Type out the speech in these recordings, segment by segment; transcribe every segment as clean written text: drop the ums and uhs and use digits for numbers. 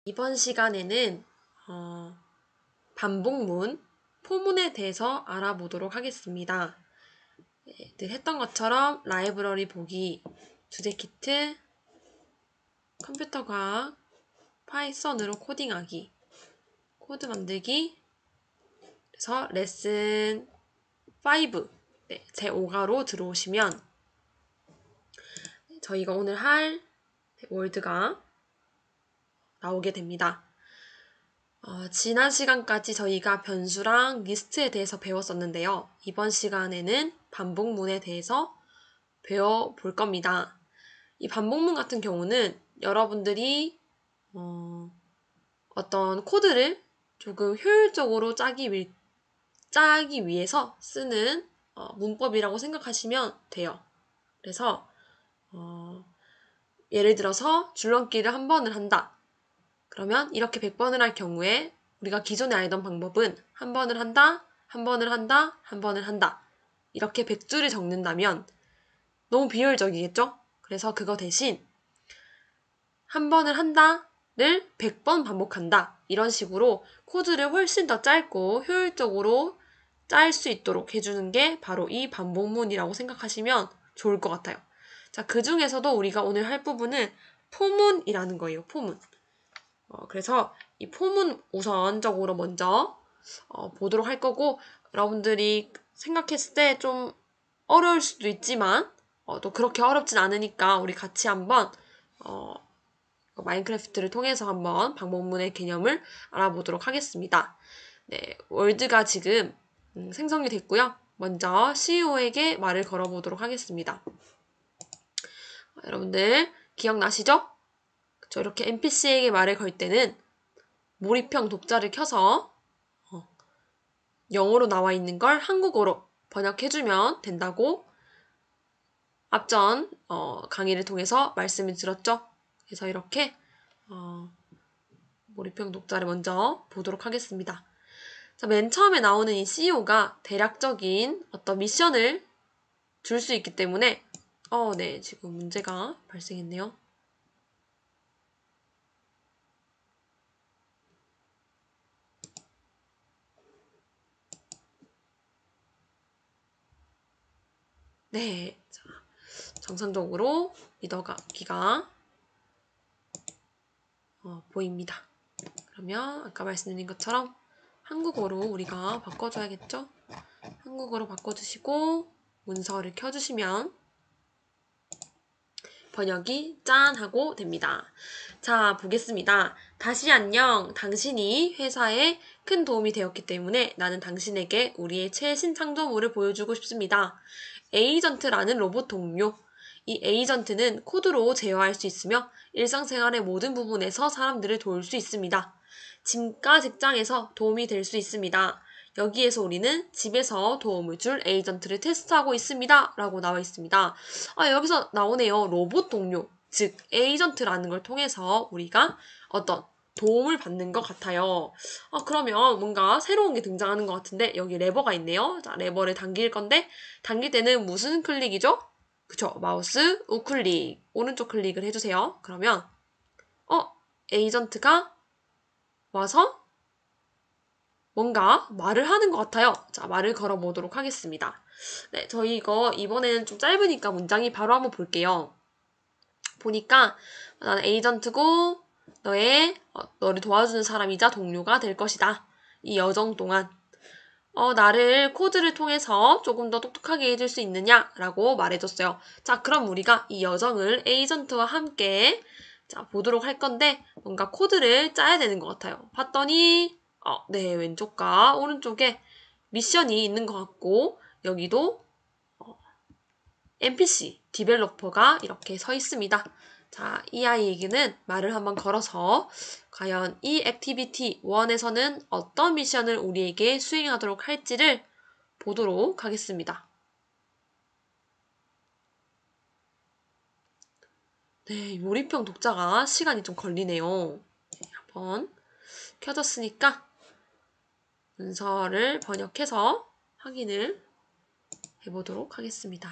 이번 시간에는 반복문, 포문에 대해서 알아보도록 하겠습니다. 늘 했던 것처럼 라이브러리 보기, 주제 키트, 컴퓨터 과학, 파이썬으로 코딩하기, 코드 만들기, 그래서 레슨 5, 제5가로 들어오시면 저희가 오늘 할 월드가 나오게 됩니다. 지난 시간까지 저희가 변수랑 리스트에 대해서 배웠었는데요. 이번 시간에는 반복문에 대해서 배워볼 겁니다. 이 반복문 같은 경우는 여러분들이 어떤 코드를 조금 효율적으로 짜기 위해서 쓰는 문법이라고 생각하시면 돼요. 그래서 예를 들어서 줄넘기를 한 번을 한다. 그러면 이렇게 100번을 할 경우에 우리가 기존에 알던 방법은 한 번을 한다, 한 번을 한다, 한 번을 한다. 이렇게 100줄을 적는다면 너무 비효율적이겠죠? 그래서 그거 대신 한 번을 한다를 100번 반복한다. 이런 식으로 코드를 훨씬 더 짧고 효율적으로 짤 수 있도록 해주는 게 바로 이 반복문이라고 생각하시면 좋을 것 같아요. 자, 그 중에서도 우리가 오늘 할 부분은 포문이라는 거예요. 포문. 그래서 이 포문 우선적으로 먼저 보도록 할 거고, 여러분들이 생각했을 때 좀 어려울 수도 있지만 또 그렇게 어렵진 않으니까 우리 같이 한번 마인크래프트를 통해서 한번 반복문의 개념을 알아보도록 하겠습니다. 네, 월드가 지금 생성이 됐고요. 먼저 CEO에게 말을 걸어보도록 하겠습니다. 여러분들 기억나시죠? 그쵸, 이렇게 NPC에게 말을 걸 때는 몰입형 독자를 켜서 영어로 나와 있는 걸 한국어로 번역해주면 된다고 앞전 강의를 통해서 말씀을 드렸죠. 그래서 이렇게 몰입형 독자를 먼저 보도록 하겠습니다. 자, 맨 처음에 나오는 이 CEO가 대략적인 어떤 미션을 줄 수 있기 때문에 네, 지금 문제가 발생했네요. 네, 자, 정상적으로 리더기가 보입니다. 그러면 아까 말씀드린 것처럼 한국어로 우리가 바꿔줘야겠죠? 한국어로 바꿔주시고 문서를 켜주시면 번역이 짠 하고 됩니다. 자, 보겠습니다. 다시 안녕. 당신이 회사에 큰 도움이 되었기 때문에 나는 당신에게 우리의 최신 창조물을 보여주고 싶습니다. 에이전트라는 로봇 동료. 이 에이전트는 코드로 제어할 수 있으며 일상생활의 모든 부분에서 사람들을 도울 수 있습니다. 짐과 직장에서 도움이 될 수 있습니다. 여기에서 우리는 집에서 도움을 줄 에이전트를 테스트하고 있습니다. 라고 나와 있습니다. 여기서 나오네요. 로봇 동료, 즉 에이전트라는 걸 통해서 우리가 어떤 도움을 받는 것 같아요. 그러면 뭔가 새로운 게 등장하는 것 같은데 여기 레버가 있네요. 자, 레버를 당길 건데 당길 때는 무슨 클릭이죠? 그쵸, 마우스 우클릭, 오른쪽 클릭을 해주세요. 그러면 에이전트가 와서 뭔가 말을 하는 것 같아요. 자, 말을 걸어보도록 하겠습니다. 네, 저희 이거 이번에는 좀 짧으니까 문장이 바로 한번 볼게요. 보니까 나는 에이전트고 너를 도와주는 사람이자 동료가 될 것이다. 이 여정 동안 나를 코드를 통해서 조금 더 똑똑하게 해줄 수 있느냐라고 말해줬어요. 자, 그럼 우리가 이 여정을 에이전트와 함께 보도록 할 건데 뭔가 코드를 짜야 되는 것 같아요. 봤더니 네, 왼쪽과 오른쪽에 미션이 있는 것 같고 여기도 NPC, 디벨로퍼가 이렇게 서 있습니다. 자, 이 아이에게는 말을 한번 걸어서 과연 이 액티비티 1에서는 어떤 미션을 우리에게 수행하도록 할지를 보도록 하겠습니다. 네, 몰입형 독자가 시간이 좀 걸리네요. 네, 한번 켜졌으니까 문서를 번역해서 확인을 해보도록 하겠습니다.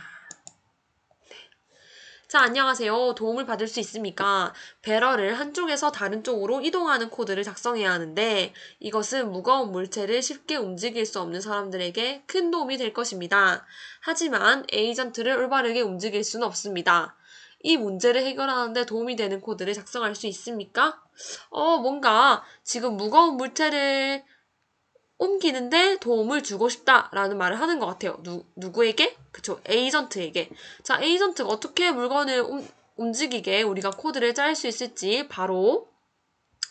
자, 안녕하세요. 도움을 받을 수 있습니까? 배럴을 한쪽에서 다른 쪽으로 이동하는 코드를 작성해야 하는데 이것은 무거운 물체를 쉽게 움직일 수 없는 사람들에게 큰 도움이 될 것입니다. 하지만 에이전트를 올바르게 움직일 수는 없습니다. 이 문제를 해결하는데 도움이 되는 코드를 작성할 수 있습니까? 뭔가 지금 무거운 물체를 옮기는데 도움을 주고 싶다라는 말을 하는 것 같아요. 누구에게? 그쵸, 에이전트에게. 자, 에이전트가 어떻게 물건을 움직이게 우리가 코드를 짤 수 있을지 바로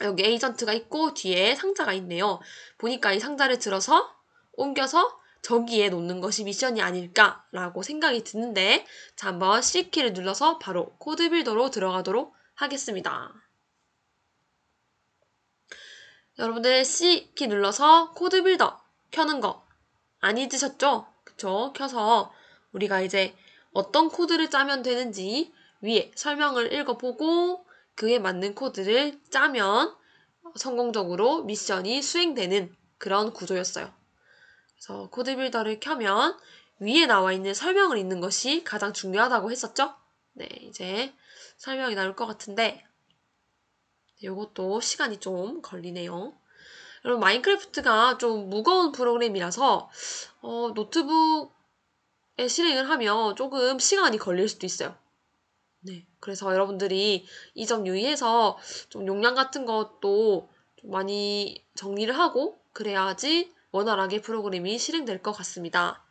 여기 에이전트가 있고 뒤에 상자가 있네요. 보니까 이 상자를 들어서 옮겨서 저기에 놓는 것이 미션이 아닐까라고 생각이 드는데 자, 한번 C키를 눌러서 바로 코드 빌더로 들어가도록 하겠습니다. 여러분들 C키 눌러서 코드 빌더 켜는 거 안 잊으셨죠? 그쵸? 켜서 우리가 이제 어떤 코드를 짜면 되는지 위에 설명을 읽어보고 그에 맞는 코드를 짜면 성공적으로 미션이 수행되는 그런 구조였어요. 그래서 코드 빌더를 켜면 위에 나와 있는 설명을 읽는 것이 가장 중요하다고 했었죠? 네, 이제 설명이 나올 것 같은데 이것도 시간이 좀 걸리네요. 여러분, 마인크래프트가 좀 무거운 프로그램이라서 노트북에 실행을 하면 조금 시간이 걸릴 수도 있어요. 네, 그래서 여러분들이 이 점 유의해서 좀 용량 같은 것도 좀 많이 정리를 하고 그래야지 원활하게 프로그램이 실행될 것 같습니다.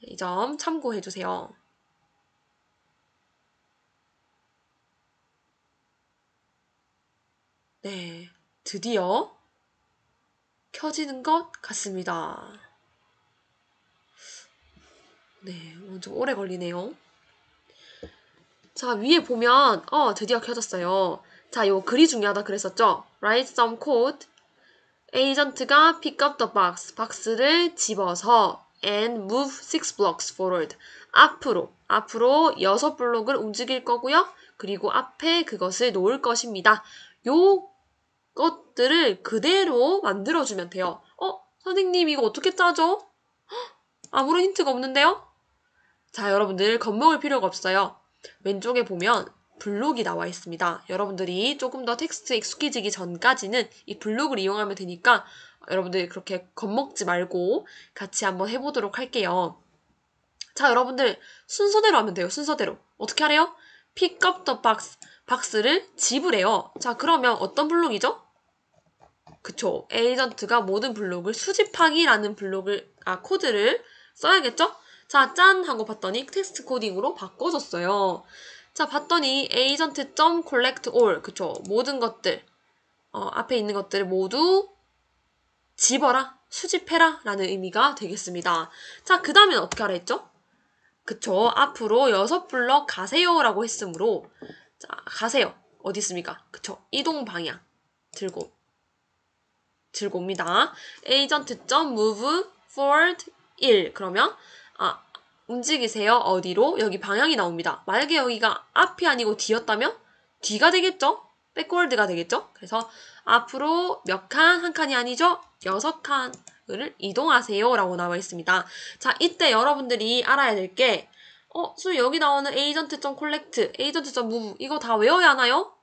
이 점 참고해주세요. 네, 드디어 켜지는 것 같습니다. 네, 좀 오래 걸리네요. 자, 위에 보면 드디어 켜졌어요. 자, 요 글이 중요하다 그랬었죠? Write some code. 에이전트가 pick up the box. 박스를 집어서 and move 6 blocks forward. 앞으로 6블록을 움직일 거고요. 그리고 앞에 그것을 놓을 것입니다. 요 것들을 그대로 만들어주면 돼요. 선생님 이거 어떻게 짜죠? 아무런 힌트가 없는데요? 자, 여러분들 겁먹을 필요가 없어요. 왼쪽에 보면 블록이 나와 있습니다. 여러분들이 조금 더 텍스트에 익숙해지기 전까지는 이 블록을 이용하면 되니까 여러분들 그렇게 겁먹지 말고 같이 한번 해보도록 할게요. 자, 여러분들 순서대로 하면 돼요. 순서대로. 어떻게 하래요? Pick up the box. 박스를 집으래요. 자, 그러면 어떤 블록이죠? 그쵸. 에이전트가 모든 블록을 수집하기라는 코드를 써야겠죠? 자, 짠! 하고 봤더니 텍스트 코딩으로 바꿔줬어요. 자, 봤더니 agent.collect all. 그쵸. 모든 것들, 앞에 있는 것들을 모두 집어라, 수집해라 라는 의미가 되겠습니다. 자, 그 다음엔 어떻게 하라 했죠? 그쵸. 앞으로 6블럭 가세요 라고 했으므로 자, 가세요. 어디 있습니까? 그쵸. 이동 방향 들고 옵니다. agent.move forward 1. 그러면 움직이세요. 어디로? 여기 방향이 나옵니다. 만약에 여기가 앞이 아니고 뒤였다면 뒤가 되겠죠? 백워드가 되겠죠? 그래서 앞으로 몇 칸? 한 칸이 아니죠? 6칸을 이동하세요. 라고 나와 있습니다. 자, 이때 여러분들이 알아야 될 게 선생님 여기 나오는 agent.collect, agent.move 이거 다 외워야 하나요?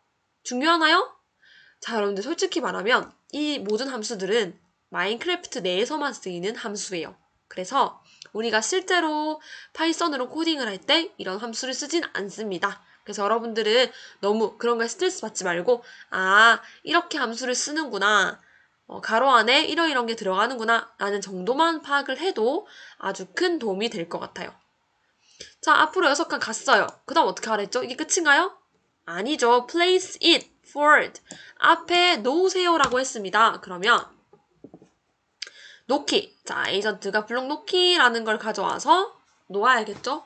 중요하나요? 자, 여러분들 솔직히 말하면 이 모든 함수들은 마인크래프트 내에서만 쓰이는 함수예요. 그래서 우리가 실제로 파이썬으로 코딩을 할 때 이런 함수를 쓰진 않습니다. 그래서 여러분들은 너무 그런 거에 스트레스 받지 말고 이렇게 함수를 쓰는구나. 가로 안에 이런 게 들어가는구나 라는 정도만 파악을 해도 아주 큰 도움이 될 것 같아요. 자, 앞으로 6칸 갔어요. 그 다음 어떻게 하랬죠? 이게 끝인가요? 아니죠. Place it forward. 앞에 놓으세요라고 했습니다. 그러면 놓기. 자, 에이전트가 블록 놓기라는 걸 가져와서 놓아야겠죠?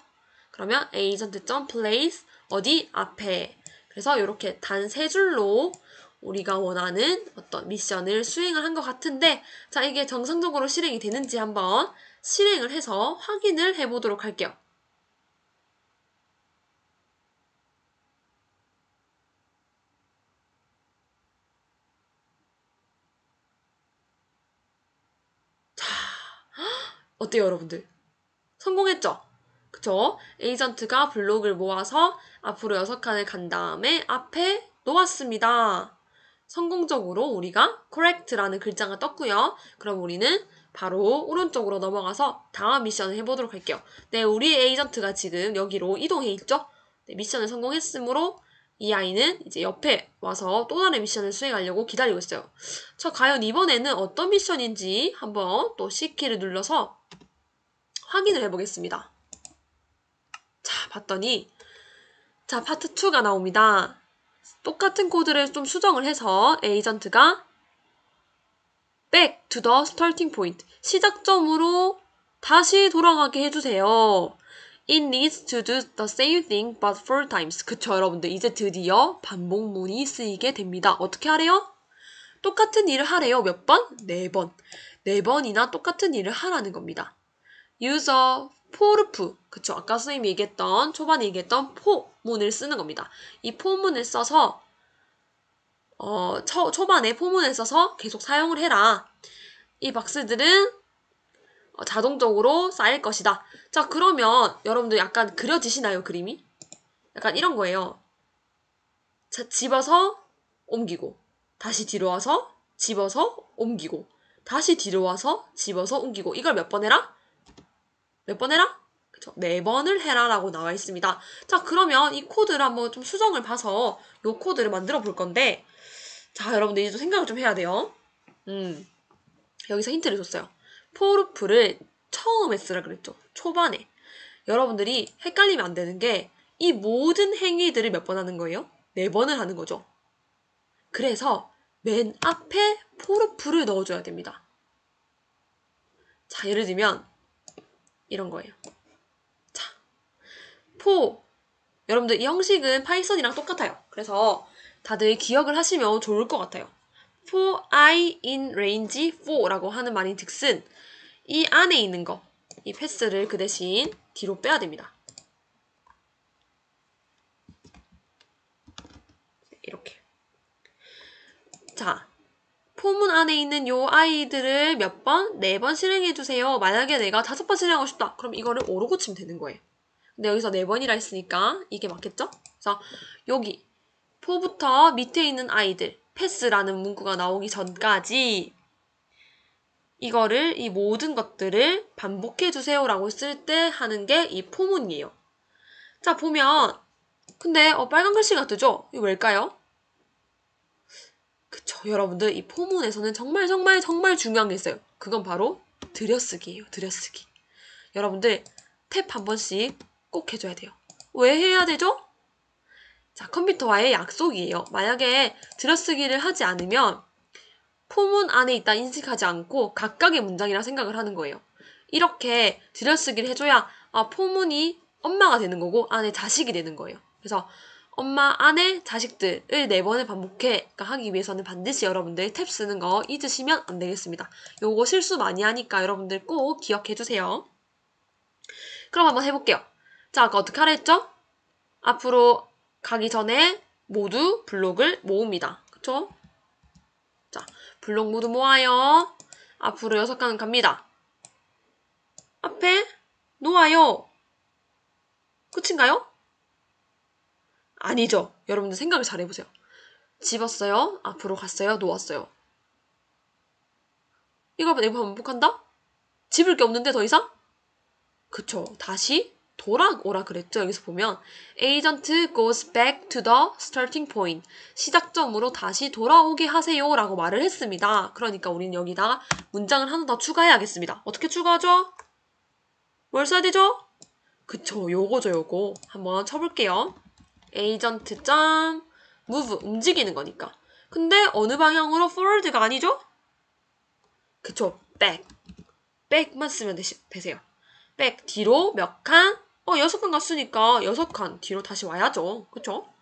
그러면 agent.place 어디? 앞에. 그래서 이렇게 단 3줄로 우리가 원하는 어떤 미션을 수행을 한 것 같은데 자, 이게 정상적으로 실행이 되는지 한번 실행을 해서 확인을 해보도록 할게요. 어때요, 여러분들? 성공했죠? 그쵸? 에이전트가 블록을 모아서 앞으로 6칸을 간 다음에 앞에 놓았습니다. 성공적으로 우리가 correct라는 글자가 떴고요. 그럼 우리는 바로 오른쪽으로 넘어가서 다음 미션을 해보도록 할게요. 네, 우리 에이전트가 지금 여기로 이동해 있죠? 네, 미션을 성공했으므로 이 아이는 이제 옆에 와서 또 다른 미션을 수행하려고 기다리고 있어요. 자, 과연 이번에는 어떤 미션인지 한번 또 C키를 눌러서 확인을 해보겠습니다. 자, 봤더니 자, 파트 2가 나옵니다. 똑같은 코드를 좀 수정을 해서 에이전트가 back to the starting point, 시작점으로 다시 돌아가게 해주세요. It needs to do the same thing but 4 times. 그쵸, 여러분들. 이제 드디어 반복문이 쓰이게 됩니다. 어떻게 하래요? 똑같은 일을 하래요. 몇 번? 4번. 4번이나 똑같은 일을 하라는 겁니다. use a for, 그쵸. 아까 선생님이 얘기했던, 초반에 얘기했던 for문을 쓰는 겁니다. 이 for문을 써서 초반에 포문을 써서 계속 사용을 해라. 이 박스들은 자동적으로 쌓일 것이다. 자, 그러면 여러분들 약간 그려지시나요, 그림이? 약간 이런 거예요. 자, 집어서 옮기고, 다시 뒤로 와서 집어서 옮기고, 다시 뒤로 와서 집어서 옮기고. 이걸 몇 번 해라? 몇 번 해라? 그쵸? 4번을 해라라고 나와 있습니다. 자, 그러면 이 코드를 한번 좀 수정을 봐서 이 코드를 만들어 볼 건데, 자, 여러분들 이제 좀 생각을 좀 해야 돼요. 여기서 힌트를 줬어요. 포르프를 처음에 쓰라 그랬죠. 초반에. 여러분들이 헷갈리면 안 되는 게 이 모든 행위들을 몇 번 하는 거예요? 4번을 하는 거죠. 그래서 맨 앞에 포르프를 넣어줘야 됩니다. 자, 예를 들면 이런 거예요. 자, 여러분들 이 형식은 파이썬이랑 똑같아요. 그래서 다들 기억을 하시면 좋을 것 같아요. for I in range 4라고 하는 말인 즉슨 이 안에 있는 거, 이 패스를 그 대신 뒤로 빼야 됩니다. 이렇게. 자, 포문 안에 있는 요 아이들을 몇 번? 4번 실행해주세요. 만약에 내가 5번 실행하고 싶다. 그럼 이거를 5로 고치면 되는 거예요. 근데 여기서 4번이라 했으니까 이게 맞겠죠? 그래서 여기 포부터 밑에 있는 아이들, 패스라는 문구가 나오기 전까지 이거를, 이 모든 것들을 반복해주세요 라고 쓸 때 하는 게 이 포문이에요. 자, 보면 근데 빨간 글씨가 뜨죠? 이거 왜일까요? 그쵸, 여러분들 이 포문에서는 정말 중요한 게 있어요. 그건 바로 들여쓰기예요. 들여쓰기. 여러분들 탭 한 번씩 꼭 해줘야 돼요. 왜 해야 되죠? 자, 컴퓨터와의 약속이에요. 만약에 들여쓰기를 하지 않으면 포문 안에 있다 인식하지 않고 각각의 문장이라 생각을 하는 거예요. 이렇게 들여쓰기를 해줘야 포문이 엄마가 되는 거고 안에 자식이 되는 거예요. 그래서 엄마, 아내, 자식들을 4번을 반복해 하기 위해서는 반드시 여러분들 탭 쓰는 거 잊으시면 안 되겠습니다. 요거 실수 많이 하니까 여러분들 꼭 기억해주세요. 그럼 한번 해볼게요. 자, 아까 어떻게 하라 했죠? 앞으로 가기 전에 모두 블록을 모읍니다. 그쵸? 자, 블록 모두 모아요. 앞으로 6칸 갑니다. 앞에 놓아요. 끝인가요? 아니죠. 여러분들 생각을 잘 해보세요. 집었어요. 앞으로 갔어요. 놓았어요. 이걸 내가 반복한다? 집을 게 없는데 더 이상? 그쵸. 다시 돌아오라 그랬죠. 여기서 보면 agent goes back to the starting point. 시작점으로 다시 돌아오게 하세요 라고 말을 했습니다. 그러니까 우리는 여기다가 문장을 하나 더 추가해야겠습니다. 어떻게 추가하죠? 뭘 써야 되죠? 그쵸. 요거죠. 요거. 한번 쳐볼게요. agent move, 움직이는 거니까. 근데 어느 방향으로 forward가 아니죠? 그쵸. back만 쓰면 되세요. back, 뒤로 몇 칸? 6칸 갔으니까 6칸 뒤로 다시 와야죠. 그쵸?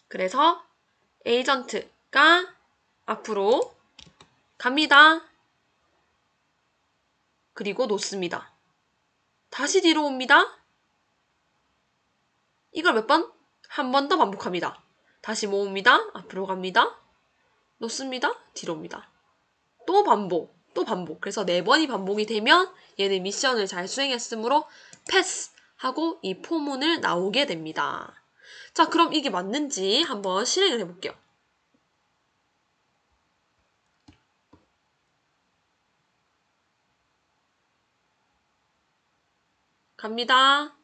그래서 에이전트가 앞으로 갑니다. 그리고 놓습니다. 다시 뒤로 옵니다. 이걸 몇 번? 한 번 더 반복합니다. 다시 모읍니다. 앞으로 갑니다. 놓습니다. 뒤로 옵니다. 또 반복. 또 반복. 그래서 4번이 반복이 되면 얘는 미션을 잘 수행했으므로 패스하고 이 포문을 나오게 됩니다. 자, 그럼 이게 맞는지 한번 실행을 해볼게요. 갑니다.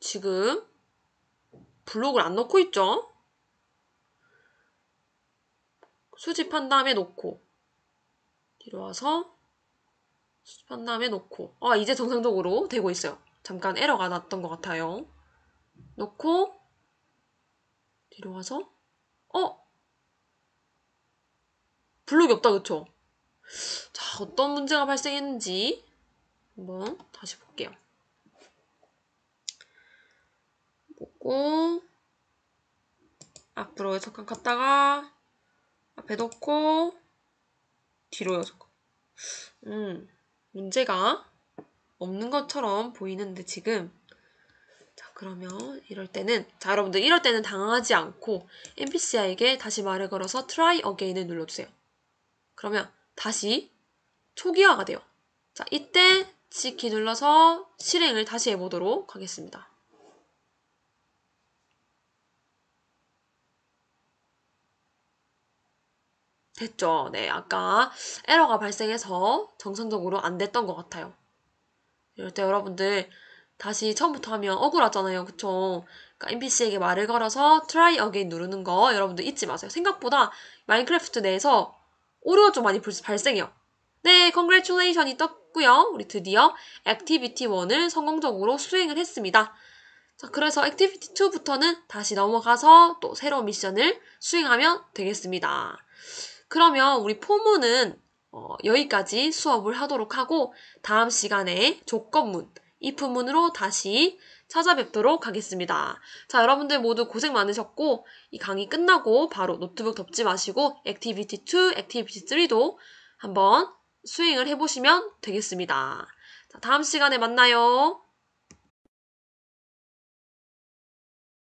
지금 블록을 안 넣고 있죠? 수집한 다음에 놓고 뒤로 와서 수집한 다음에 놓고 이제 정상적으로 되고 있어요. 잠깐 에러가 났던 것 같아요. 놓고 뒤로 와서 블록이 없다 그쵸? 자, 어떤 문제가 발생했는지 한번 다시 볼게요. 보고 앞으로 잠깐 갔다가 앞에 놓고 뒤로요 잠깐. 문제가 없는 것처럼 보이는데 지금 자, 그러면 이럴 때는 자, 여러분들 이럴 때는 당황하지 않고 NPC에게 다시 말을 걸어서 try again을 눌러주세요. 그러면 다시 초기화가 돼요. 자, 이때 G키 눌러서 실행을 다시 해보도록 하겠습니다. 됐죠? 네, 아까 에러가 발생해서 정상적으로 안 됐던 것 같아요. 이럴 때 여러분들 다시 처음부터 하면 억울하잖아요. 그쵸? 그러니까 NPC에게 말을 걸어서 try again 누르는 거 여러분들 잊지 마세요. 생각보다 마인크래프트 내에서 오류가 좀 많이 발생해요. 네, congratulation이 떴고요. 우리 드디어 액티비티 1을 성공적으로 수행을 했습니다. 자, 그래서 액티비티 2부터는 다시 넘어가서 또 새로운 미션을 수행하면 되겠습니다. 그러면 우리 포문은 여기까지 수업을 하도록 하고 다음 시간에 조건문, if문으로 다시 찾아뵙도록 하겠습니다. 자, 여러분들 모두 고생 많으셨고 이 강의 끝나고 바로 노트북 덮지 마시고 액티비티 2, 액티비티 3도 한번 수행을 해보시면 되겠습니다. 자, 다음 시간에 만나요.